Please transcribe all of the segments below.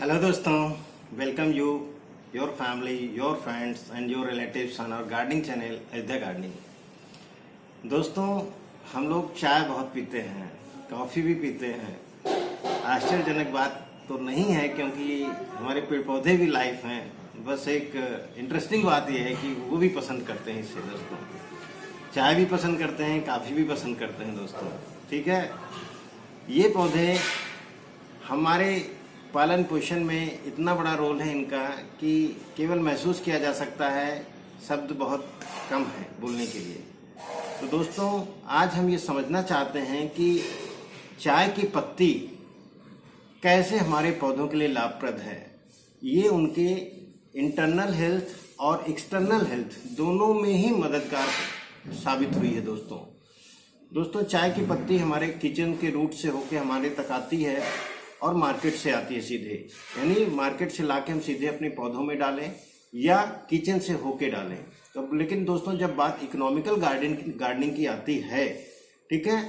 Hello दोस्तों, welcome you, your family, your friends and your relatives on our gardening channel Ayodhya gardening. दोस्तों, हम लोग चाय बहुत पीते हैं, कॉफ़ी भी पीते हैं। आश्चर्यजनक बात तो नहीं है क्योंकि हमारे पेड़ पौधे भी लाइफ हैं। बस एक इंटरेस्टिंग बात यह है कि वो भी पसंद करते हैं इससे। दोस्तों, चाय भी पसंद करते हैं, कॉफ़ी भी पसंद करते हैं। दोस्तों, ठीक है, ये पौधे हमारे पालन पोषण में इतना बड़ा रोल है इनका कि केवल महसूस किया जा सकता है, शब्द बहुत कम है बोलने के लिए। तो दोस्तों, आज हम ये समझना चाहते हैं कि चाय की पत्ती कैसे हमारे पौधों के लिए लाभप्रद है। ये उनके इंटरनल हेल्थ और एक्सटर्नल हेल्थ दोनों में ही मददगार साबित हुई है। दोस्तों, चाय की पत्ती हमारे किचन के रूट से होकर हमारे तक आती है और मार्केट से आती है सीधे, यानी मार्केट से लाके हम सीधे अपने पौधों में डालें या किचन से होके डालें। तो लेकिन दोस्तों, जब बात इकोनॉमिकल गार्डनिंग की आती है, ठीक है,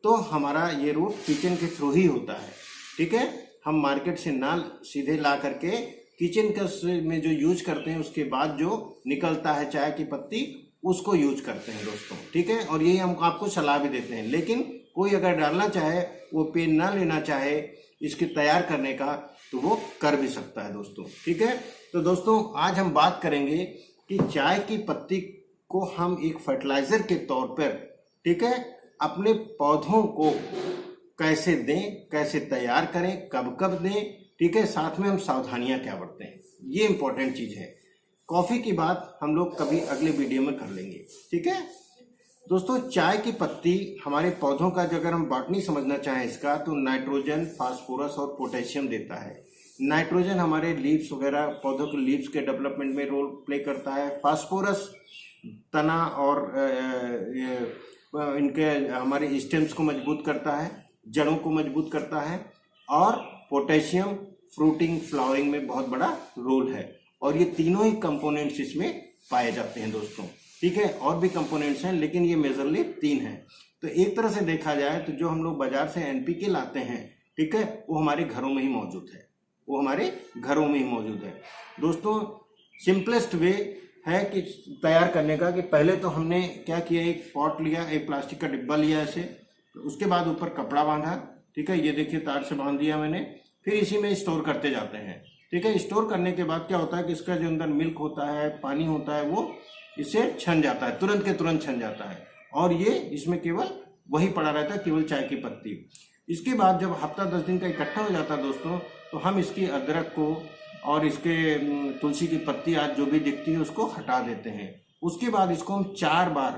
तो हमारा ये रूट किचन के थ्रू ही होता है। ठीक है, हम मार्केट से ना सीधे ला करके किचन में जो यूज करते हैं, उसके बाद जो निकलता है चाय की पत्ती, उसको यूज करते हैं दोस्तों। ठीक है, और यही हम आपको सलाह भी देते हैं। लेकिन कोई अगर डालना चाहे, वो पेन ना लेना चाहे इसके तैयार करने का, तो वो कर भी सकता है दोस्तों। ठीक है, तो दोस्तों, आज हम बात करेंगे कि चाय की पत्ती को हम एक फर्टिलाइजर के तौर पर, ठीक है, अपने पौधों को कैसे दें, कैसे तैयार करें, कब कब दें। ठीक है, साथ में हम सावधानियां क्या बरतें, ये इंपॉर्टेंट चीज है। कॉफी की बात हम लोग कभी अगले वीडियो में कर लेंगे। ठीक है दोस्तों, चाय की पत्ती हमारे पौधों का, जो अगर हम बॉटनी समझना चाहें इसका, तो नाइट्रोजन, फास्फोरस और पोटेशियम देता है। नाइट्रोजन हमारे लीव्स वगैरह, पौधों के लीव्स के डेवलपमेंट में रोल प्ले करता है। फास्फोरस तना और इनके हमारे स्टेम्स को मजबूत करता है, जड़ों को मजबूत करता है। और पोटेशियम फ्रूटिंग, फ्लावरिंग में बहुत बड़ा रोल है। और ये तीनों ही कंपोनेंट्स इसमें पाए जाते हैं दोस्तों। ठीक है, और भी कंपोनेंट्स हैं, लेकिन ये मेजरली 3 हैं। तो एक तरह से देखा जाए तो जो हम लोग बाजार से एनपीके लाते हैं, ठीक है, वो हमारे घरों में ही मौजूद है, वो हमारे घरों में ही मौजूद है। दोस्तों, सिंपलेस्ट वे है कि तैयार करने का, कि पहले तो हमने क्या किया, एक पॉट लिया, एक प्लास्टिक का डिब्बा लिया ऐसे, तो उसके बाद ऊपर कपड़ा बांधा। ठीक है, ये देखिए तार से बांध दिया मैंने। फिर इसी में स्टोर करते जाते हैं। ठीक है, स्टोर करने के बाद क्या होता है कि इसका जो अंदर मिल्क होता है, पानी होता है, वो इससे छन जाता है, तुरंत के तुरंत छन जाता है। और ये इसमें केवल वही पड़ा रहता है, केवल चाय की पत्ती। इसके बाद जब हफ्ता 10 दिन का इकट्ठा हो जाता है दोस्तों, तो हम इसकी अदरक को और इसके तुलसी की पत्ती आज जो भी दिखती है, उसको हटा देते हैं। उसके बाद इसको हम 4 बार,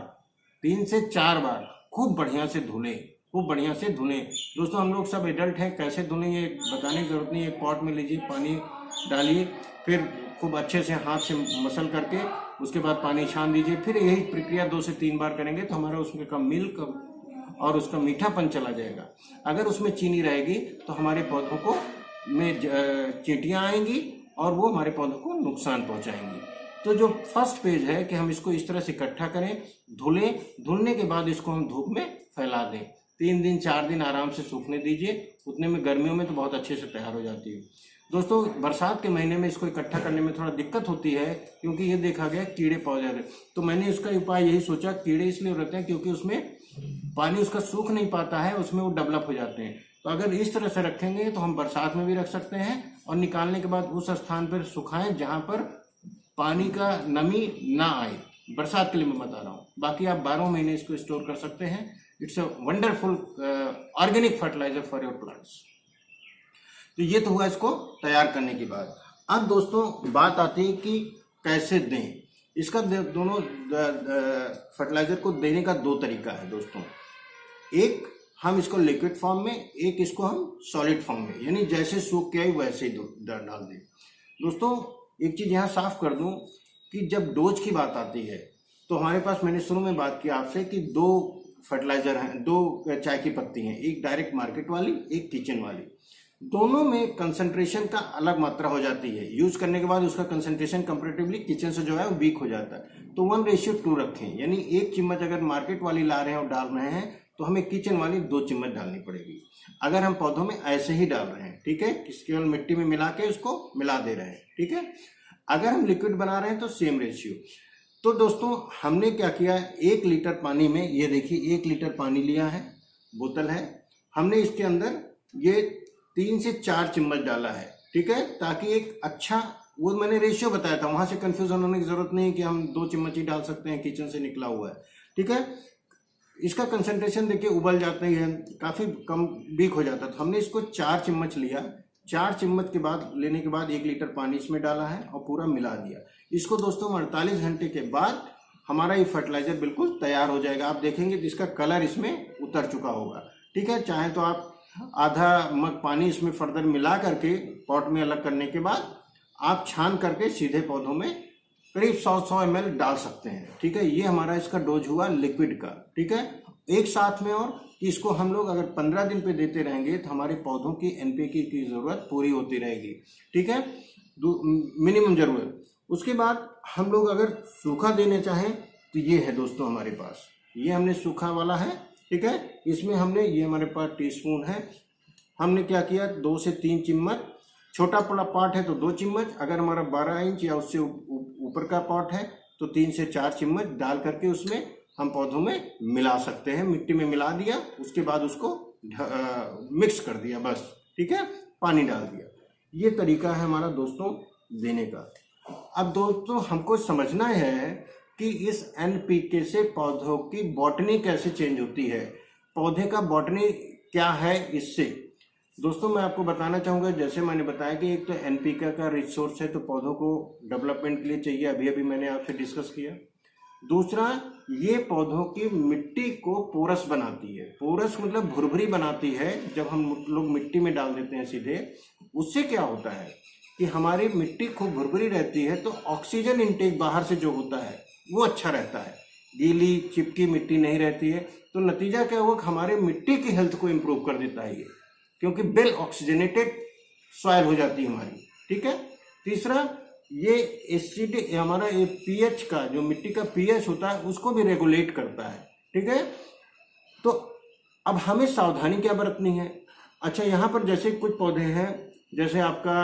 3 से 4 बार खूब बढ़िया से धुलें, खूब बढ़िया से धुलें। दोस्तों, हम लोग सब एडल्ट हैं, कैसे धुलें ये बताने की जरूरत नहीं है। एक पॉट में लीजिए, पानी डालिए, फिर खूब अच्छे से हाथ से मसल करके उसके बाद पानी छान दीजिए। फिर यही प्रक्रिया 2 से 3 बार करेंगे तो हमारा उसमें का मिल्क और उसका मीठापन चला जाएगा। अगर उसमें चीनी रहेगी तो हमारे पौधों को में चींटियाँ आएंगी और वो हमारे पौधों को नुकसान पहुंचाएंगी। तो जो फर्स्ट पेज है कि हम इसको इस तरह से इकट्ठा करें, धुलें, धुलने के बाद इसको हम धूप में फैला दें। 3 दिन 4 दिन आराम से सूखने दीजिए। उतने में गर्मियों में तो बहुत अच्छे से तैयार हो जाती है। दोस्तों, बरसात के महीने में इसको इकट्ठा करने में थोड़ा दिक्कत होती है, क्योंकि ये देखा गया कीड़े पौधे रहते। तो मैंने इसका उपाय यही सोचा, कीड़े इसलिए रहते हैं क्योंकि उसमें पानी उसका सूख नहीं पाता है, उसमें वो डेवलप हो जाते हैं। तो अगर इस तरह से रखेंगे तो हम बरसात में भी रख सकते हैं, और निकालने के बाद उस स्थान पर सुखाएं जहां पर पानी का नमी ना आए। बरसात के लिए मैं बता रहा हूँ, बाकी आप 12 महीने इसको स्टोर कर सकते हैं। It's a wonderful organic fertiliser for your plants. तो ये तो हुआ इसको तैयार करने की बात। अब दोस्तों, बात आती है कि कैसे दें। इसका दोनों फर्टिलाइजर को देने का 2 तरीका है दोस्तों। एक, हम इसको लिक्विड फॉर्म में, एक इसको हम सॉलिड फॉर्म में, यानी जैसे सूख के आई वैसे ही डाल दें। दोस्तों, एक चीज यहाँ साफ कर दूं कि जब डोज की बात आती है तो हमारे पास, मैंने शुरू में बात की आपसे कि 2 फर्टिलाइजर हैं, 2 चाय की पत्ती हैं, एक डायरेक्ट मार्केट वाली, एक किचन वाली। दोनों में कंसंट्रेशन का अलग मात्रा हो जाती है। यूज करने के बाद उसका कंसंट्रेशन कंपैरेटिवली किचन से जो है वो वीक हो जाता है। तो 1:2 रखें, यानी 1 चम्मच अगर मार्केट वाली ला रहे हैं और डाल रहे हैं तो हमें किचन वाली 2 चम्मच डालनी पड़ेगी। अगर हम पौधों में ऐसे ही डाल रहे हैं, ठीक है, केवल मिट्टी में मिला के उसको मिला दे रहे हैं, ठीक है। अगर हम लिक्विड बना रहे हैं तो सेम रेशियो। तो दोस्तों हमने क्या किया, 1 लीटर पानी में, ये देखिए 1 लीटर पानी लिया है, बोतल है, हमने इसके अंदर ये 3 से 4 चम्मच डाला है, ठीक है, ताकि एक अच्छा, वो मैंने रेशियो बताया था, वहां से कंफ्यूजन होने की जरूरत नहीं कि हम 2 चम्मच ही डाल सकते हैं, किचन से निकला हुआ है, ठीक है। इसका कंसंट्रेशन देखिए उबल जाते हैं, काफी कम वीक हो जाता है। तो हमने इसको 4 चम्मच लिया, 4 चम्मच के बाद लेने के बाद 1 लीटर पानी इसमें डाला है और पूरा मिला दिया। इसको दोस्तों 48 घंटे के बाद हमारा ये फर्टिलाइजर बिल्कुल तैयार हो जाएगा। आप देखेंगे तो इसका कलर इसमें उतर चुका होगा, ठीक है। चाहे तो आप आधा मग पानी इसमें फर्दर मिला करके पॉट में अलग करने के बाद आप छान करके सीधे पौधों में करीब 100 ml डाल सकते हैं, ठीक है। ये हमारा इसका डोज हुआ लिक्विड का, ठीक है। एक साथ में और इसको हम लोग अगर 15 दिन पे देते रहेंगे तो हमारे पौधों की एनपीके की जरूरत पूरी होती रहेगी, ठीक है, मिनिमम जरूरत। उसके बाद हम लोग अगर सूखा देने चाहें तो ये है दोस्तों हमारे पास, ये हमने सूखा वाला है, ठीक है। इसमें हमने, ये हमारे पास टीस्पून है, हमने क्या किया 2 से 3 चम्मच, छोटा बड़ा पॉट है तो 2 चम्मच, अगर हमारा 12 इंच या उससे ऊपर का पॉट है तो 3 से 4 चम्मच डाल करके उसमें हम पौधों में मिला सकते हैं। मिट्टी में मिला दिया, उसके बाद उसको मिक्स कर दिया बस, ठीक है, पानी डाल दिया। ये तरीका है हमारा दोस्तों देने का। अब दोस्तों हमको समझना है कि इस एनपीके से पौधों की बॉटनी कैसे चेंज होती है, पौधे का बॉटनी क्या है इससे। दोस्तों मैं आपको बताना चाहूँगा, जैसे मैंने बताया कि एक तो एनपीके का रिसोर्स है तो पौधों को डेवलपमेंट के लिए चाहिए, अभी अभी मैंने आपसे डिस्कस किया। दूसरा, ये पौधों की मिट्टी को पोरस बनाती है, पोरस मतलब भुरभुरी बनाती है। जब हम लोग मिट्टी में डाल देते हैं सीधे, उससे क्या होता है कि हमारी मिट्टी खूब भुरभुरी रहती है, तो ऑक्सीजन इनटेक बाहर से जो होता है वो अच्छा रहता है, गीली चिपकी मिट्टी नहीं रहती है। तो नतीजा क्या हुआ, हमारे मिट्टी की हेल्थ को इम्प्रूव कर देता है ये, क्योंकि वेल ऑक्सीजनेटेड सॉइल हो जाती है हमारी, ठीक है। तीसरा, ये एसिड हमारा ये पीएच का, जो मिट्टी का पीएच होता है उसको भी रेगुलेट करता है, ठीक है। तो अब हमें सावधानी क्या बरतनी है। अच्छा, यहाँ पर जैसे कुछ पौधे हैं, जैसे आपका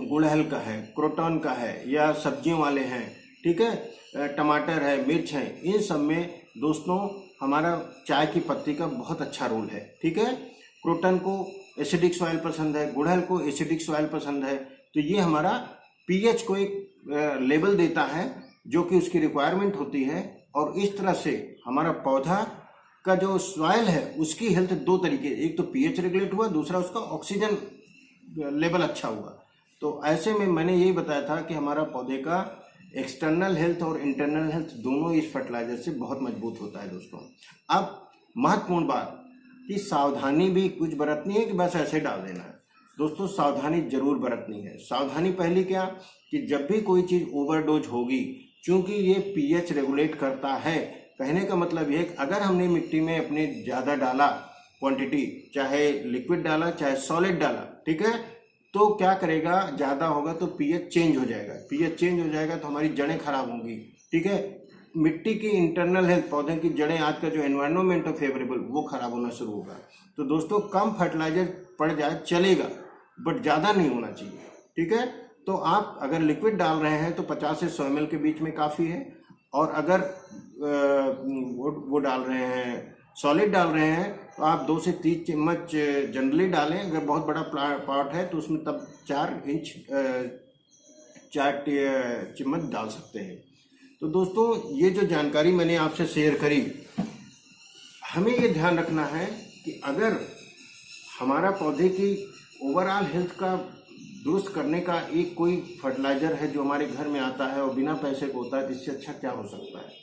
गुड़हल का है, क्रोटन का है, या सब्जियों वाले हैं, ठीक है, टमाटर है, मिर्च है, इन सब में दोस्तों हमारा चाय की पत्ती का बहुत अच्छा रोल है, ठीक है। क्रोटन को एसिडिक सॉइल पसंद है, गुड़हल को एसिडिक सॉइल पसंद है, तो ये हमारा पीएच को एक लेवल देता है जो कि उसकी रिक्वायरमेंट होती है। और इस तरह से हमारा पौधा का जो सॉइल है उसकी हेल्थ 2 तरीके, एक तो पीएच रेगुलेट हुआ, दूसरा उसका ऑक्सीजन लेवल अच्छा हुआ। तो ऐसे में मैंने यही बताया था कि हमारा पौधे का एक्सटर्नल हेल्थ और इंटरनल हेल्थ दोनों इस फर्टिलाइजर से बहुत मजबूत होता है दोस्तों। अब महत्वपूर्ण बात कि सावधानी भी कुछ बरतनी है कि बस ऐसे डाल देना है। दोस्तों सावधानी जरूर बरतनी है। सावधानी पहली क्या, कि जब भी कोई चीज ओवरडोज होगी, चूंकि ये पीएच रेगुलेट करता है, कहने का मतलब ये है कि अगर हमने मिट्टी में अपने ज्यादा डाला क्वांटिटी, चाहे लिक्विड डाला चाहे सॉलिड डाला, ठीक है, तो क्या करेगा, ज्यादा होगा तो पीएच चेंज हो जाएगा, पीएच चेंज हो जाएगा तो हमारी जड़ें खराब होंगी, ठीक है। मिट्टी की इंटरनल हेल्थ, पौधे की जड़ें, आज का जो एनवायरनमेंट है फेवरेबल, वो खराब होना शुरू होगा। तो दोस्तों कम फर्टिलाइजर पड़ जाए चलेगा, बट ज़्यादा नहीं होना चाहिए, ठीक है। तो आप अगर लिक्विड डाल रहे हैं तो 50 से 100 ml के बीच में काफ़ी है, और अगर वो डाल रहे हैं, सॉलिड डाल रहे हैं, तो आप 2 से 3 चम्मच जनरली डालें। अगर बहुत बड़ा पॉट है तो उसमें तब 4 चम्मच डाल सकते हैं। तो दोस्तों ये जो जानकारी मैंने आपसे शेयर करी, हमें ये ध्यान रखना है कि अगर हमारा पौधे की ओवरऑल हेल्थ का दुरुस्त करने का एक कोई फर्टिलाइजर है जो हमारे घर में आता है और बिना पैसे को होता है, तो इससे अच्छा क्या हो सकता है।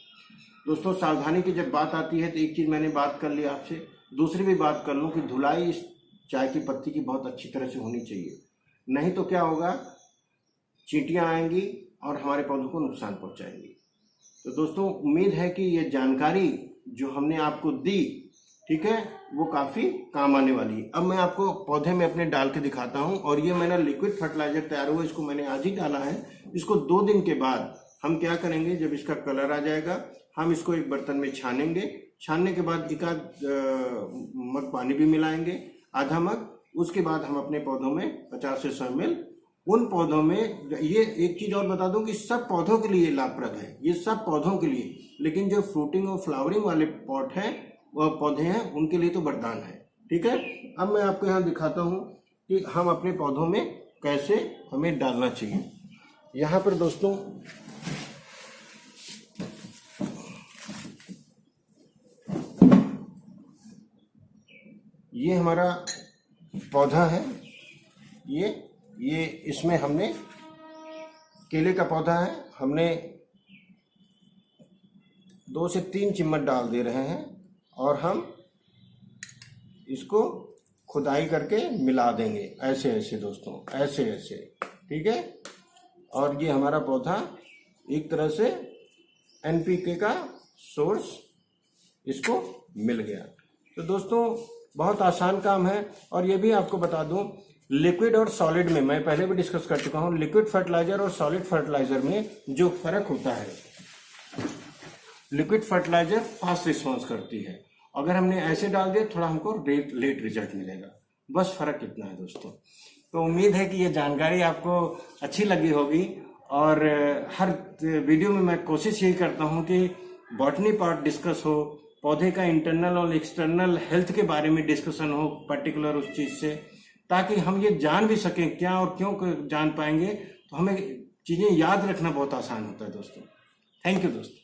दोस्तों सावधानी की जब बात आती है तो एक चीज़ मैंने बात कर ली आपसे, दूसरी भी बात कर लूँ कि धुलाई इस चाय की पत्ती की बहुत अच्छी तरह से होनी चाहिए, नहीं तो क्या होगा, चींटियाँ आएंगी और हमारे पौधों को नुकसान पहुँचाएंगी। तो दोस्तों उम्मीद है कि ये जानकारी जो हमने आपको दी, ठीक है, वो काफ़ी काम आने वाली है। अब मैं आपको पौधे में अपने डाल के दिखाता हूँ, और ये मेरा लिक्विड फर्टिलाइजर तैयार हुआ, इसको मैंने आज ही डाला है। इसको 2 दिन के बाद हम क्या करेंगे, जब इसका कलर आ जाएगा हम इसको एक बर्तन में छानेंगे, छानने के बाद एक आध मग पानी भी मिलाएंगे, आधा मग। उसके बाद हम अपने पौधों में 50 से 100 ml, उन पौधों में, ये एक चीज और बता दूं कि सब पौधों के लिए लाभप्रद है, ये सब पौधों के लिए, लेकिन जो फ्रूटिंग और फ्लावरिंग वाले पॉट हैं, वह पौधे हैं, उनके लिए तो वरदान है। ठीक है, अब मैं आपको यहाँ दिखाता हूँ कि हम अपने पौधों में कैसे हमें डालना चाहिए। यहाँ पर दोस्तों ये हमारा पौधा है, ये इसमें हमने केले का पौधा है, हमने 2 से 3 चिम्मच डाल दे रहे हैं और हम इसको खुदाई करके मिला देंगे, ऐसे ऐसे दोस्तों, ऐसे ऐसे। ठीक है, और ये हमारा पौधा एक तरह से NPK का सोर्स इसको मिल गया। तो दोस्तों बहुत आसान काम है। और ये भी आपको बता दूं, लिक्विड और सॉलिड में मैं पहले भी डिस्कस कर चुका हूं, लिक्विड फर्टिलाइजर और सॉलिड फर्टिलाइजर में जो फर्क होता है, लिक्विड फर्टिलाइजर फास्ट रिस्पॉन्स करती है, अगर हमने ऐसे डाल दिया थोड़ा हमको लेट रिजल्ट मिलेगा, बस फर्क इतना है दोस्तों। तो उम्मीद है कि ये जानकारी आपको अच्छी लगी होगी। और हर वीडियो में मैं कोशिश यही करता हूं कि बॉटनी पार्ट डिस्कस हो, पौधे का इंटरनल और एक्सटर्नल हेल्थ के बारे में डिस्कशन हो पर्टिकुलर उस चीज से, ताकि हम ये जान भी सकें क्या और क्यों जान पाएंगे, तो हमें चीजें याद रखना बहुत आसान होता है दोस्तों। थैंक यू दोस्तों।